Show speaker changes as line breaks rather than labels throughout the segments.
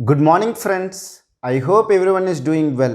Good morning, friends. I hope everyone is doing well.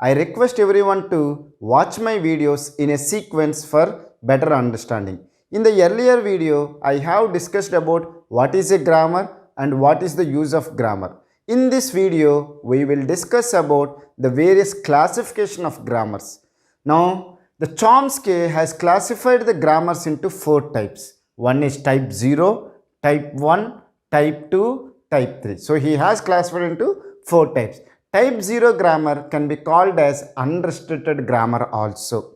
I request everyone to watch my videos in a sequence for better understanding. In the earlier video, I have discussed about what is a grammar and what is the use of grammar. In this video, we will discuss about the various classification of grammars. Now, the Chomsky has classified the grammars into four types. One is type 0, type 1, type 2, type 3. So he has classified into four types. Type 0 grammar can be called as unrestricted grammar also.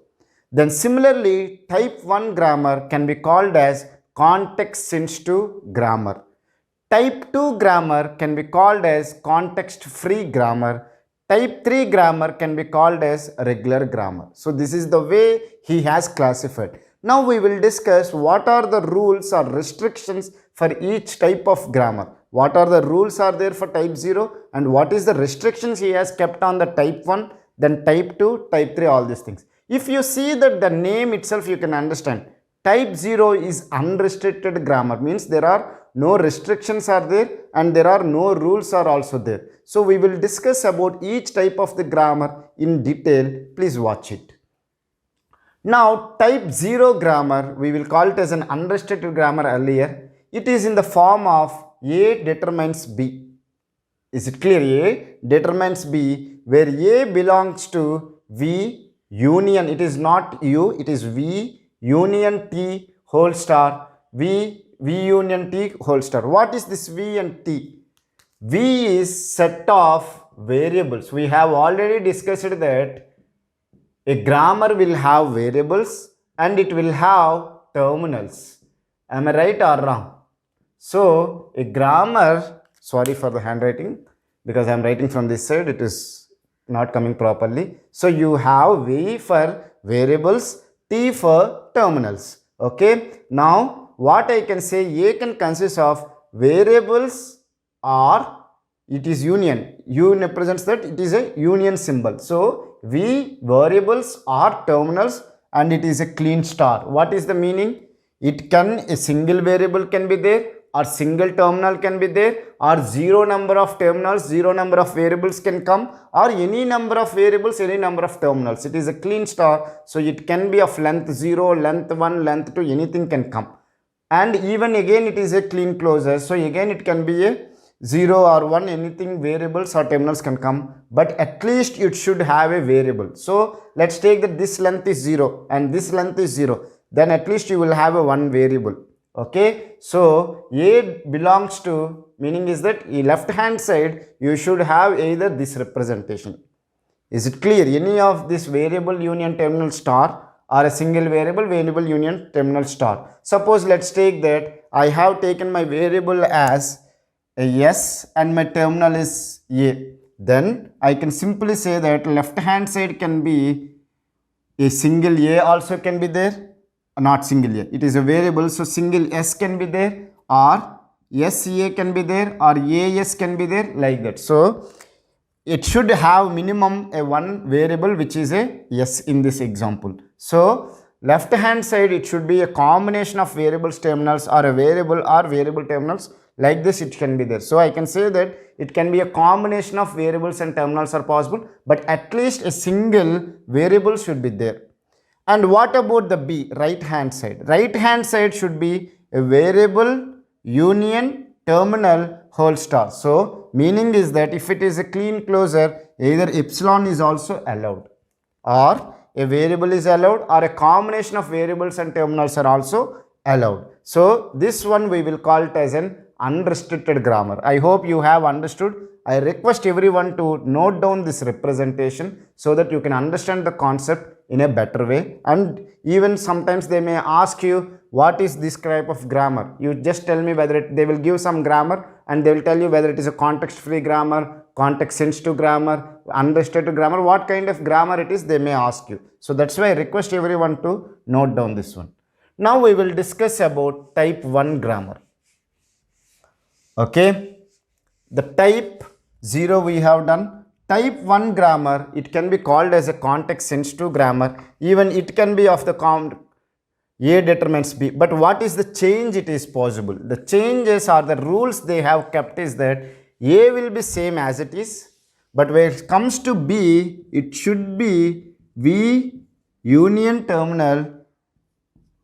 Then similarly, type 1 grammar can be called as context sensitive grammar. Type 2 grammar can be called as context free grammar. Type 3 grammar can be called as regular grammar. So this is the way he has classified. Now we will discuss what are the rules or restrictions for each type of grammar. What are the rules are there for type 0 and what is the restrictions he has kept on the type 1, then type 2, type 3, all these things. If you see that the name itself, you can understand. Type 0 is unrestricted grammar, means there are no restrictions are there and there are no rules are also there. So we will discuss about each type of the grammar in detail. Please watch it. Now type 0 grammar, we will call it as an unrestricted grammar earlier. It is in the form of A determines B. Is it clear? A determines B, where A belongs to V union. It is not U, it is V union T whole star. V union T whole star. What is this V and T? V is set of variables. We have already discussed that a grammar will have variables and it will have terminals. Am I right or wrong? So a grammar, sorry for the handwriting because I am writing from this side, it is not coming properly. So you have V for variables, T for terminals. Okay. Now what I can say, A can consist of variables or it is union. U represents that it is a union symbol. So V variables or terminals and it is a clean star. What is the meaning? It can, a single variable can be there or single terminal can be there or zero number of terminals, zero number of variables can come or any number of variables, any number of terminals. It is a clean star. So it can be of length 0, length 1, length 2, anything can come. And even again it is a clean closure. So again it can be a 0 or 1, anything variables or terminals can come, but at least it should have a variable. So let's take that this length is 0 and this length is 0, then at least you will have a one variable. Okay, so A belongs to, meaning is that left hand side you should have either this representation. Is it clear? Any of this variable union terminal star or a single variable union terminal star. Suppose let's take that I have taken my variable as a S and my terminal is A. Then I can simply say that left hand side can be a single A also can be there. Not single A, it is a variable, so single S can be there or SA can be there or AS can be there, like that. So it should have minimum a one variable which is a S in this example. So left hand side it should be a combination of variables terminals or a variable or variable terminals, like this it can be there. So I can say that it can be a combination of variables and terminals are possible, but at least a single variable should be there. And what about the B, right hand side? Right hand side should be a variable union terminal whole star. So meaning is that if it is a clean closure, either epsilon is also allowed or a variable is allowed or a combination of variables and terminals are also allowed. So this one we will call it as an unrestricted grammar. I hope you have understood. I request everyone to note down this representation so that you can understand the concept in a better way. And even sometimes they may ask you what is this type of grammar. You just tell me whether they will give some grammar and they will tell you whether it is a context free grammar, context sensitive grammar, unrestricted grammar, what kind of grammar it is they may ask you. So that's why I request everyone to note down this one. Now we will discuss about type 1 grammar. Okay, the type 0 we have done. Type 1 grammar, it can be called as a context sensitive grammar. Even it can be of the A determines B. But what is the change it is possible? The changes or the rules they have kept is that A will be same as it is, but when it comes to B, it should be V union terminal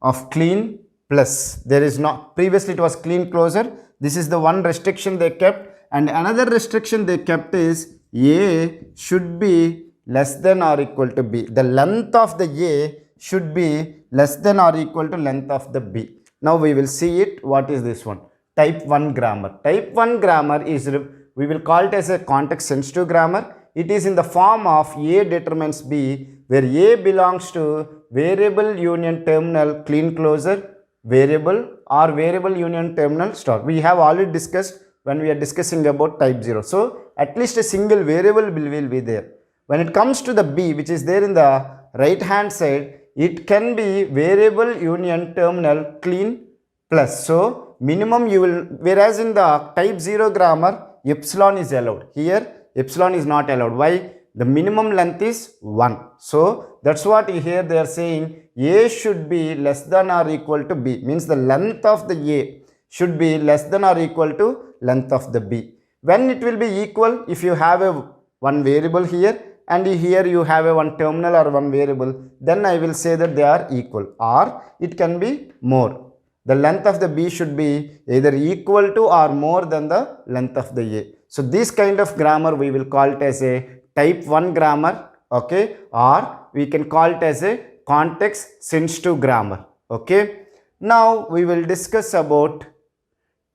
of clean plus. There is not, previously it was clean closure. This is the one restriction they kept, and another restriction they kept is A should be less than or equal to B. The length of the A should be less than or equal to length of the B. Now we will see it. What is this one? Type 1 grammar. Type 1 grammar is, we will call it as a context sensitive grammar. It is in the form of A determines B, where A belongs to variable union terminal clean closure variable or variable union terminal star. We have already discussed when we are discussing about type 0. So at least a single variable will be there. When it comes to the B, which is there in the right hand side, it can be variable union terminal clean plus. So minimum you will, whereas in the type 0 grammar, epsilon is allowed. Here epsilon is not allowed. Why? The minimum length is 1. So that's what here they are saying, A should be less than or equal to B. Means the length of the A should be less than or equal to length of the B. When it will be equal, if you have a one variable here and here you have a one terminal or one variable, then I will say that they are equal, or it can be more. The length of the B should be either equal to or more than the length of the A. So this kind of grammar we will call it as a type 1 grammar, okay, or we can call it as a context sensitive grammar, okay. Now we will discuss about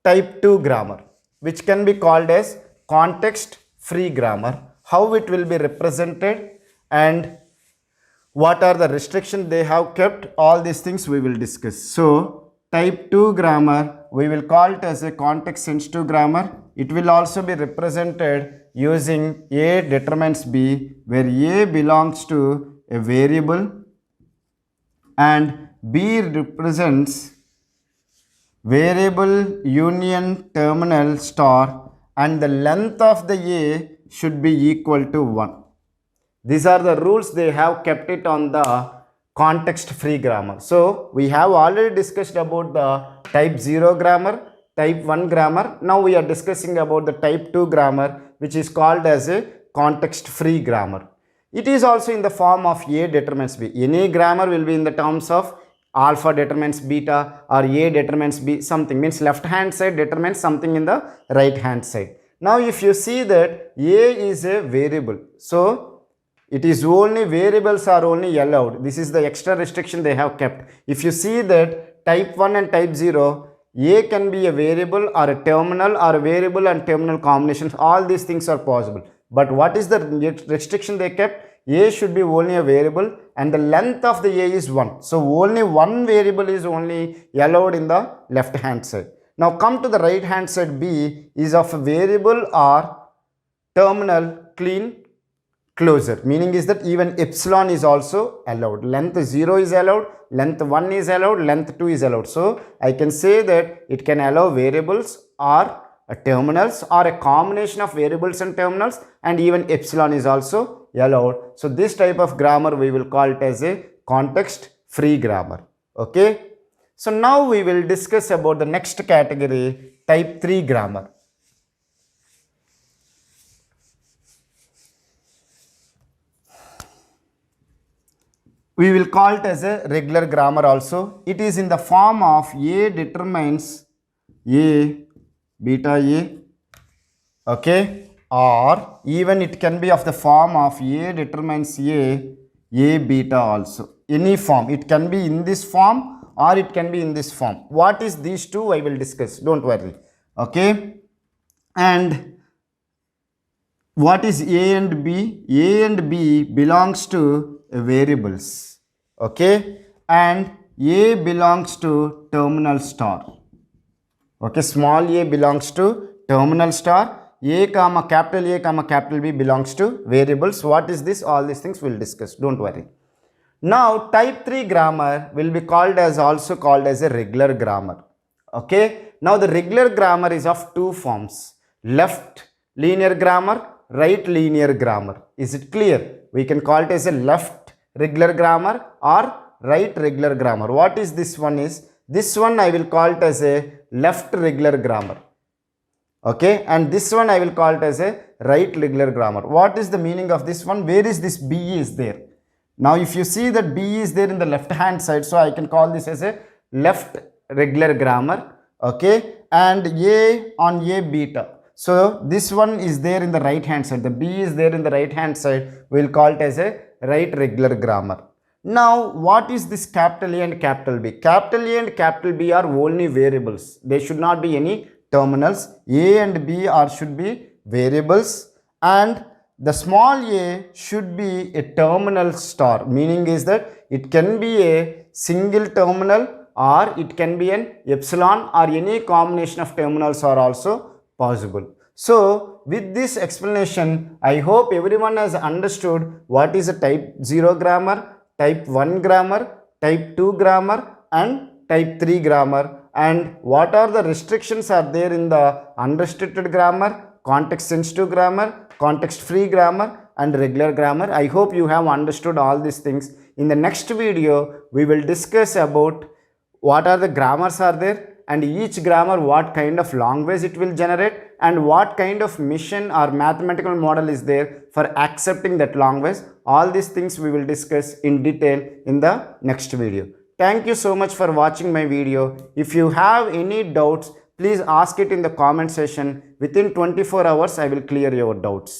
type 2 grammar, which can be called as context free grammar. How it will be represented and what are the restrictions they have kept, all these things we will discuss. So type 2 grammar, we will call it as a context sensitive grammar. It will also be represented using A determines B, where A belongs to a variable and B represents variable union terminal star, and the length of the A should be equal to 1. These are the rules they have kept it on the context free grammar. So we have already discussed about the type 0 grammar, type 1 grammar. Now we are discussing about the type 2 grammar, which is called as a context free grammar. It is also in the form of A determines B. Any grammar will be in the terms of alpha determines beta or A determines B, something means left hand side determines something in the right hand side. Now if you see that A is a variable, so it is only variables are only allowed. This is the extra restriction they have kept. If you see that type 1 and type 0, A can be a variable or a terminal or a variable and terminal combinations. All these things are possible. But what is the restriction they kept? A should be only a variable and the length of the A is 1. So only one variable is only allowed in the left hand side. Now come to the right hand side. B is of a variable or terminal clean closure, meaning is that even epsilon is also allowed. Length 0 is allowed, length 1 is allowed, length 2 is allowed. So I can say that it can allow variables or terminals or a combination of variables and terminals, and even epsilon is also allowed. So this type of grammar we will call it as a context free grammar, okay. So now we will discuss about the next category, type 3 grammar. We will call it as a regular grammar also. It is in the form of A determines A beta A, okay, or even it can be of the form of A determines A beta also. Any form, it can be in this form or it can be in this form. What is these two I will discuss, don't worry, okay. And what is A and B? A and B belongs to variables, okay, and A belongs to terminal star, okay. Small a belongs to terminal star, A comma capital B belongs to variables. What is this? All these things we'll discuss, don't worry. Now type 3 grammar will be called as, also called as a regular grammar, okay. Now the regular grammar is of two forms, left linear grammar, right linear grammar. Is it clear? We can call it as a left regular grammar or right regular grammar. What is this one is? This one I will call it as a left regular grammar. Okay, and this one I will call it as a right regular grammar. What is the meaning of this one? Where is this B is there? Now if you see that B is there in the left hand side, so I can call this as a left regular grammar. Okay, and A on A beta. So this one is there in the right hand side. The B is there in the right hand side. We will call it as a right regular grammar. Now what is this capital A and capital B? Capital A and capital B are only variables. They should not be any terminals. A and B are should be variables, and the small a should be a terminal star, meaning is that it can be a single terminal or it can be an epsilon, or any combination of terminals are also possible. So with this explanation, I hope everyone has understood what is a type 0 grammar, type 1 grammar, type 2 grammar and type 3 grammar, and what are the restrictions are there in the unrestricted grammar, context sensitive grammar, context free grammar and regular grammar. I hope you have understood all these things. In the next video, we will discuss about what are the grammars are there, and each grammar what kind of language it will generate, and what kind of mission or mathematical model is there for accepting that language. All these things we will discuss in detail in the next video. Thank you so much for watching my video. If you have any doubts, please ask it in the comment section. Within 24 hours, I will clear your doubts.